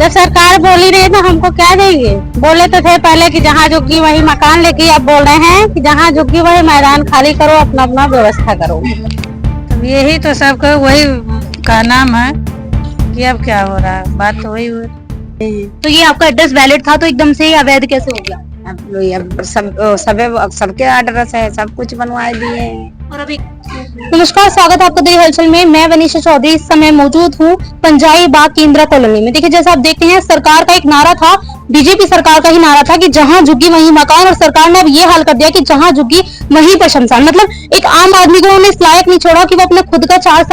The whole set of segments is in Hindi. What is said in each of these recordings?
जब सरकार बोल ही रही तो हमको क्या देंगे। बोले तो थे पहले कि जहाँ झुग्गी वही मकान, लेके अब बोल रहे हैं कि जहाँ झुग्गी वही मैदान खाली करो, अपना अपना व्यवस्था करो। तो यही तो सबका वही का नाम है कि अब क्या हो रहा है, बात तो वही हुई। तो ये आपका एड्रेस वैलिड था तो एकदम से अवैध कैसे हो गया? अब सबके एड्रेस है, सब कुछ बनवा दिए हैं। और अभी नमस्कार, स्वागत है आपका दिल्ली हलचल में। मैं वनीशा चौधरी इस समय मौजूद हूँ पंजाई बाग केंद्रा कॉलोनी में। देखिए, जैसा आप देखते हैं, सरकार का एक नारा था, बीजेपी सरकार का ही नारा था कि जहां झुग्गी वहीं मकान, और सरकार ने अब ये हाल कर दिया कि जहां झुग्गी वहीं पर शमशान। मतलब एक आम आदमी को उन्होंने इस लायक नहीं छोड़ा कि वो अपने खुद का 40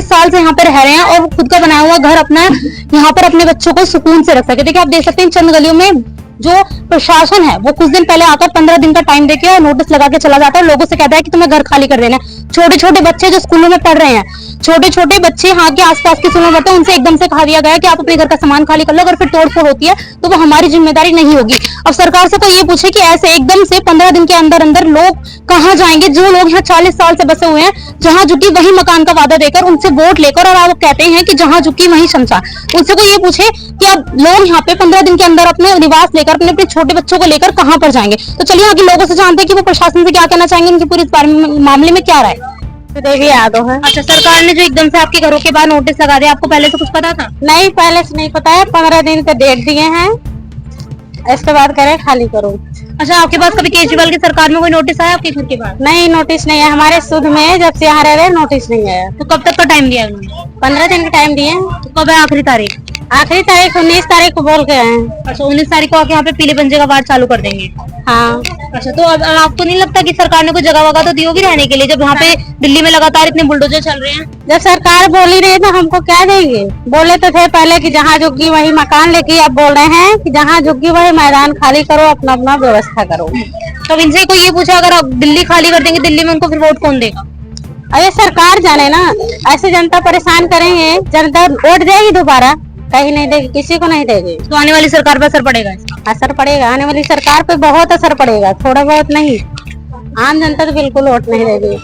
साल से यहाँ पे रह रहे हैं और खुद का बनाया हुआ घर अपना यहाँ पर अपने बच्चों को सुकून से रख सके। देखिए, आप देख सकते हैं चंद गलियों में जो प्रशासन है वो कुछ दिन पहले आकर 15 दिन का टाइम देके और नोटिस लगा के चला जाता है, लोगों से कहता है कि तुम्हें घर खाली कर देना है। छोटे छोटे बच्चे जो स्कूलों में पढ़ रहे हैं, छोटे छोटे बच्चे यहाँ के आसपास के स्कूलों में पढ़ते हैं, उनसे एकदम से कहा दिया गया कि आप अपने घर का सामान खाली कर लो, अगर फिर तोड़फोड़ होती है तो वो हमारी जिम्मेदारी नहीं होगी। अब सरकार से तो ये पूछे कि ऐसे एकदम से 15 दिन के अंदर अंदर लोग कहाँ जाएंगे, जो लोग यहाँ 40 साल से बसे हुए हैं, जहाँ झुकी वही मकान का वादा देकर उनसे वोट लेकर, और आप कहते हैं कि जहाँ झुकी वही शमशान। उनसे को ये पूछे कि अब लोग यहाँ पे 15 दिन के अंदर अपने निवास लेकर अपने अपने छोटे बच्चों को लेकर कहाँ पर जाएंगे। तो चलिए आगे लोगों से जानते हैं कि वो प्रशासन से क्या कहना चाहेंगे, इनकी पूरी इस बारे में मामले में क्या राय। देवी यादव है। अच्छा, सरकार ने जो एकदम से आपके घरों के बाहर नोटिस लगा दिया, आपको पहले से कुछ पता था? नहीं, पहले से नहीं पता है, 15 दिन पे डेट दिए हैं, इसके बाद करे खाली करो। अच्छा, आपके पास कभी केजरीवाल की सरकार में कोई नोटिस आया आपके घर के बाहर? नहीं, नोटिस नहीं है हमारे शुद्ध में, जब से यहाँ रह रहे नोटिस नहीं आया। तो कब तक का टाइम दिया उन्होंने? 15 दिन का टाइम दिए। तो कब है आखिरी तारीख? आखिरी तारीख 19 तारीख को बोल के आए हैं। अच्छा, 19 तारीख को आके यहाँ पे पीले पंजे का वार्ड चालू कर देंगे। हाँ। अच्छा, तो अब आपको नहीं लगता कि सरकार ने कोई जगह वगह तो दी होगी रहने के लिए, जब यहाँ पे दिल्ली में लगातार इतने बुलडोजर चल रहे हैं? जब सरकार बोल ही रही तो हमको क्या देंगे। बोले तो थे पहले कि जहाँ झुग्गी वही मकान, लेके अब बोल रहे हैं कि जहाँ झुग्गी वही मैदान खाली करो, अपना अपना व्यवस्था करो। तो इनसे कोई ये पूछा अगर आप दिल्ली खाली कर देंगे, दिल्ली में उनको फिर वोट कौन देगा? अरे सरकार जाने ना, ऐसे जनता परेशान करेंगे, जनता वोट देगी दोबारा, कहीं नहीं देगी, किसी को नहीं देगी। तो आने वाली सरकार पर असर पड़ेगा इसका? असर पड़ेगा, आने वाली सरकार पे बहुत असर पड़ेगा, थोड़ा बहुत नहीं। आम जनता तो बिल्कुल वोट नहीं देगी।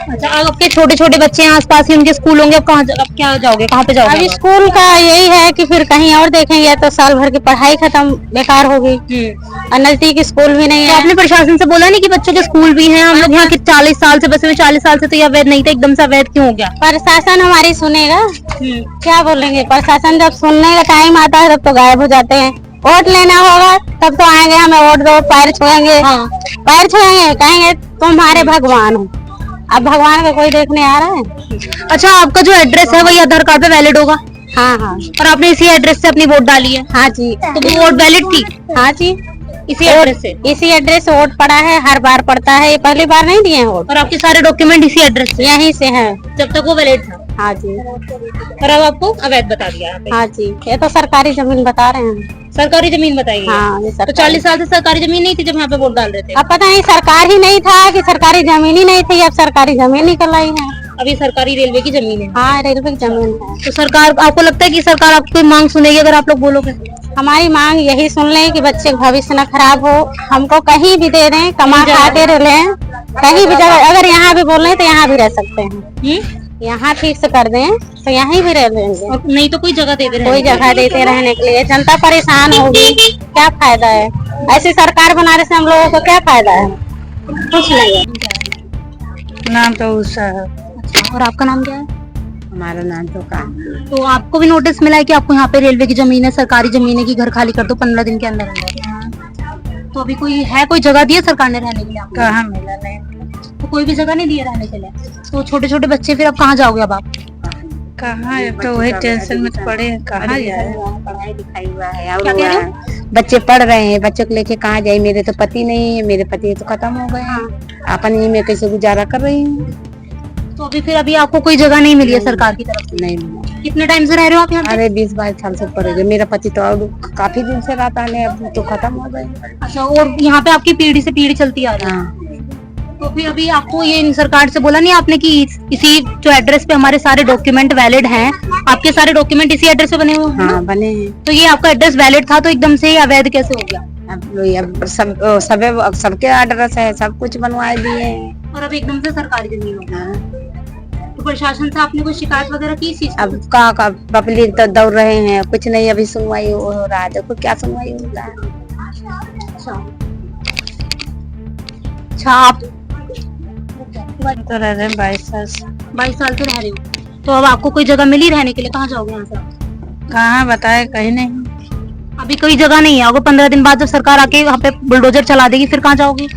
अच्छा, अब आपके छोटे छोटे बच्चे हैं आसपास ही, उनके स्कूल होंगे, अब अब क्या जाओगे, कहाँ पे जाओगे? अभी स्कूल का यही है कि फिर कहीं और देखेंगे, तो साल भर की पढ़ाई खत्म, बेकार होगी, और नजदीक स्कूल भी नहीं तो है। आपने प्रशासन से बोला नहीं कि बच्चों के स्कूल भी हैं? हम लोग यहाँ के 40 साल से बसे हुए, 40 साल से तो ये अवैध नहीं था, एकदम से अवैध क्यों हो गया? प्रशासन हमारी सुनेगा, क्या बोलेंगे। प्रशासन जब सुनने का टाइम आता है तब तो गायब हो जाते हैं। वोट लेना होगा तब तो आएंगे, हमें वोट दो, पैर छुएंगे। हाँ। पैर छुएंगे, कहेंगे तुम्हारे भगवान हो। अब भगवान का कोई देखने आ रहा है? अच्छा, आपका जो एड्रेस है वही आधार कार्ड पे वैलिड होगा? हाँ हाँ। और आपने इसी एड्रेस से अपनी वोट डाली है? हाँ जी। तो वो वोट वैलिड थी हाँ जी, इसी एड्रेस से? इसी एड्रेस से वोट पड़ा है, हर बार पड़ता है, ये पहली बार नहीं दिए हैं वोट। और आपके सारे डॉक्यूमेंट इसी एड्रेस से? यहीं से है। जब तक वो वैलिड था? हाँ जी। और अब आपको अवैध बता दिया यहाँ पे? हाँ जी, ये तो सरकारी जमीन बता रहे हैं। सरकारी जमीन बताइए। हाँ, ये तो 40 साल से सरकारी जमीन नहीं थी जब यहाँ पे वोट डाल रहे थे? अब पता नहीं सरकार ही नहीं था कि सरकारी जमीन ही नहीं थी, अब सरकारी जमीन निकल आई है। अभी सरकारी रेलवे की जमीन है? हाँ, रेलवे की जमीन है। तो सरकार, आपको लगता है कि सरकार आपकी मांग सुनेगी अगर आप लोग बोलोगे? हमारी मांग यही सुन लें कि बच्चे का भविष्य न खराब हो, हमको कहीं भी दे दें, कमा खाते रह लें, कहीं भी जगह, अगर यहाँ भी बोल रहे तो यहाँ भी रह सकते हैं। यहाँ ठीक से कर दें तो यहीं भी रह लेंगे, नहीं तो कोई जगह दे दे, कोई जगह देते रहने के लिए। जनता परेशान होगी, क्या फायदा है ऐसी सरकार बनाने से, हम लोगों को क्या फायदा है, कुछ नहीं है। नाम तो उषा है। और आपका नाम क्या है? हमारा नाम तो का। तो आपको भी नोटिस मिला है कि आपको यहाँ पे रेलवे की जमीन है, सरकारी जमीन है, कि घर खाली कर दो 15 दिन के अंदर अंदर? तो अभी कोई है, कोई जगह दी है सरकार ने रहने के लिए आपको? कहाँ मिला? नहीं, तो कोई भी जगह नहीं दी है रहने के लिए? तो छोटे छोटे बच्चे फिर अब कहाँ जाओगे अब आप? कहाँ है, तो वही टेंशन में पड़े हैं, कहाँ जाए। पढ़ाई लिखाई हुआ है, क्या कह रहे हो? बच्चे पढ़ रहे हैं, बच्चों को लेके कहाँ जाए। मेरे तो पति नहीं है, मेरे पति तो खत्म हो गए हैं, अपन ही में कैसे गुजारा कर रही हूँ। तो अभी आपको कोई जगह नहीं मिली है सरकार की तरफ से? नहीं। कितने टाइम से रह रहे हो आप यहाँ पे? अरे 20-22 साल से पड़ेगा। मेरा पति तो और काफी दिन से रहता है, अब तो खत्म हो गए। अच्छा, और यहाँ पे आपकी पीढ़ी से पीढ़ी चलती आ रही है? हाँ। तो फिर अभी आपको ये सरकार से बोला नहीं आपने कि इसी जो एड्रेस पे हमारे सारे डॉक्यूमेंट वैलिड हैं, आपके सारे डॉक्यूमेंट इसी एड्रेस पे बने हुए हैं? हाँ, बने हैं। तो ये आपका एड्रेस वैलिड था तो एकदम से ये अवैध कैसे हो गया? अब सबके एड्रेस है, सब कुछ बनवा दिए हैं। और अब एकदम से सरकारी जमीन हो गया। हाँ। तो तो प्रशासन से आपने कोई शिकायत वगैरह की इस चीज की? अब कहाँ का पब्लिक तो दौड़ रहे हैं, कुछ नहीं अभी सुनवाई हो रहा है। देखो क्या सुनवाई हो रहा है। अच्छा आप तो रह रहे 22 साल से। 22 साल से रह रहे हो, तो अब आपको कोई जगह मिली रहने के लिए? कहाँ जाओगे यहाँ से? कहाँ बताए, कहीं नहीं। अभी कोई जगह नहीं है, अगर 15 दिन बाद जब सरकार आके वहाँ पे बुलडोजर चला देगी फिर कहाँ जाओगी?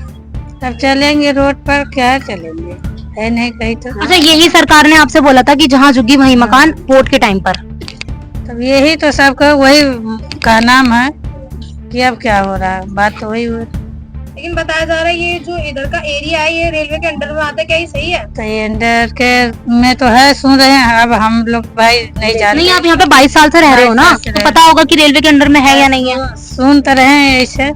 तब चलेंगे रोड पर, क्या चलेंगे, है नहीं कहीं तो। अच्छा यही सरकार ने आपसे बोला था कि जहाँ झुग्गी वही मकान, वोट के टाइम पर। तब यही तो सबका वही का नाम है कि अब क्या हो रहा है, बात तो वही हुई। लेकिन बताया जा रहा है ये जो इधर का एरिया है ये रेलवे के अंडर में आता है, क्या ये सही है? तो ये अंडर के में तो है, सुन रहे हैं, अब हम लोग भाई नहीं जानते। नहीं आप यहाँ पे 22 साल से रह रहे हो ना, 22 साल से तो रह पता होगा कि रेलवे के अंडर में है या नहीं है। सुन तो रहे हैं ऐसे,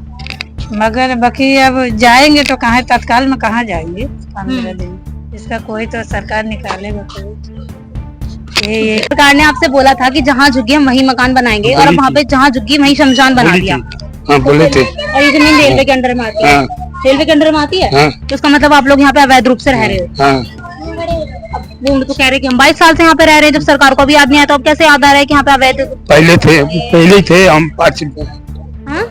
मगर बाकी अब जाएंगे तो कहाँ, तत्काल में कहाँ जाएंगे 15 दिन, इसका कोई तो सरकार निकालेगा कोई। ये सरकार ने आपसे बोला था कि जहाँ झुग्गी हम वही मकान बनाएंगे, और अब वहाँ पे जहाँ झुग्गी वही शमशान बना दिया। हाँ बोले थे। और ये जमीन रेलवे के अंडर में आती है। रेलवे के अंडर में आती है, तो इसका मतलब आप लोग यहाँ पे अवैध रूप से रह रहे हो। वो तो कह रहे कि हम 22 साल से यहाँ पे रह रहे हैं, जब सरकार को भी याद नहीं आया तो अब कैसे याद आ रहा है कि यहाँ पे अवैध? पहले थे हम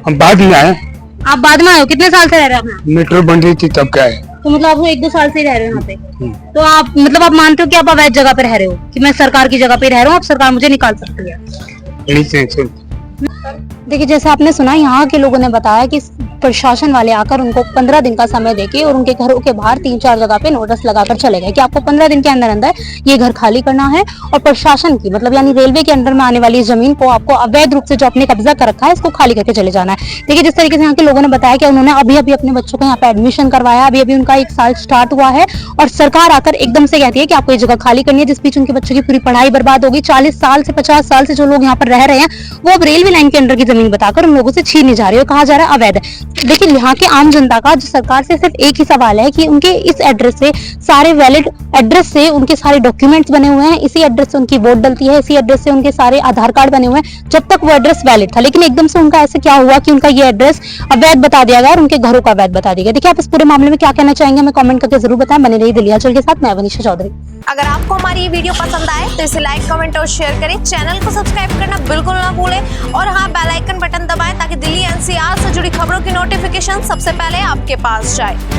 हम बाद में आए। आप बाद में आए हो? कितने साल से रह रहे हो आप? मेट्रो बन रही थी तब क्या है। तो मतलब आप 1-2 साल से ही रह रहे हो यहाँ पे, तो आप मतलब आप मानते हो कि आप अवैध जगह पे रह रहे हो, कि मैं सरकार की जगह पे रह रहा हूँ, अब सरकार मुझे निकाल सकती है? देखिए जैसे आपने सुना, यहाँ के लोगों ने बताया कि प्रशासन वाले आकर उनको 15 दिन का समय देके और उनके घरों के बाहर 3-4 जगह पे नोटिस लगाकर चले गए कि आपको 15 दिन के अंदर अंदर ये घर खाली करना है, और प्रशासन की मतलब यानी रेलवे के अंडर में आने वाली जमीन को आपको अवैध रूप से जो आपने कब्जा कर रखा है इसको खाली करके चले जाना है। देखिए जिस तरीके से यहाँ के लोगों ने बताया कि उन्होंने अभी अभी अपने बच्चों को यहाँ पे एडमिशन करवाया, अभी अभी उनका 1 साल स्टार्ट हुआ है, और सरकार आकर एकदम से कहती है कि आपको ये जगह खाली करनी है, जिस बीच उनके बच्चों की पूरी पढ़ाई बर्बाद होगी। 40 साल से 50 साल से जो लोग यहाँ पर रह रहे हैं वो अब रेलवे लाइन के अंडर की जमीन बताकर उन लोगों से छीनी जा रही है, कहा जा रहा है अवैध है। लेकिन यहाँ के आम जनता का जो सरकार से सिर्फ एक ही सवाल है कि उनके इस एड्रेस से, सारे वैलिड एड्रेस से उनके सारे डॉक्यूमेंट्स बने हुए हैं, इसी एड्रेस से उनकी वोट डलती है, इसी एड्रेस से उनके सारे आधार कार्ड बने हुए हैं, जब तक वो एड्रेस वैलिड था। लेकिन एकदम से उनका ऐसे क्या हुआ कि उनका ये एड्रेस अवैध बता दिया गया और उनके घरों का अवैध बता दिया गया। देखिए आप इस पूरे मामले में क्या कहना चाहेंगे, हमें कमेंट करके जरूर बताएं। बने रहिए दिल्ली हलचल के साथ, मैं वनीशा चौधरी। अगर आपको हमारी ये वीडियो पसंद आए तो इसे लाइक, कमेंट और शेयर करें। चैनल को सब्सक्राइब करना बिल्कुल ना भूलें, और हाँ बेल आइकन बटन दबाएं ताकि दिल्ली एनसीआर से जुड़ी खबरों की नोटिफिकेशन सबसे पहले आपके पास जाए।